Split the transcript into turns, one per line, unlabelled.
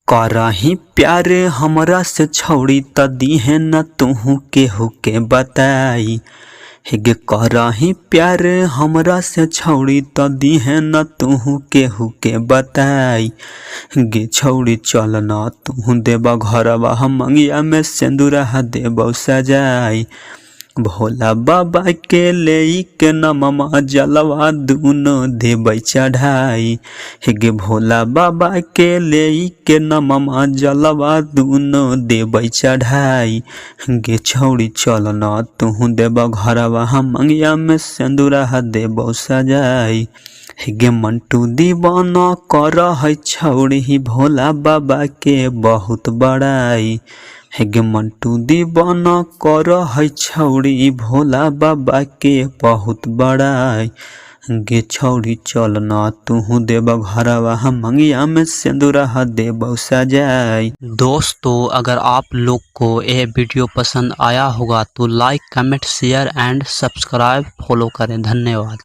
करही प्यार हमरा से छौड़ी त दीहे न तुहू केहू के बताई। हेगे करही प्यार हमरा से छौड़ी त दीहे न तुहू केहू के बताई। गे छौड़ी चल न तुहू देब घरवा हम मंगिया में सिंदूरा देब सजाई। भोला बाबा के ले के नममा जलवा दूनो देबै चढ़ाई। हेगे भोला बाबा के ले के नममा जलवा दूनो देबै चढ़ाई। गे छौड़ी चल न तुहू देब घरवा हम मंगिया में सिंदूरा देब सजाई। हेगे मंटू दीवाना कर है छौड़ी भोला बाबा के बहुत बड़ाई। हेगे मंटू दीवाना कर है छौड़ी भोला बाबा के बहुत बड़ाई। गे छौड़ी चल न तुहू देब घरवा हम मंगिया में सिंदूरा देब सजाई।
दोस्तों, अगर आप लोग को यह वीडियो पसंद आया होगा तो like, comment, share and subscribe follow करें। धन्यवाद।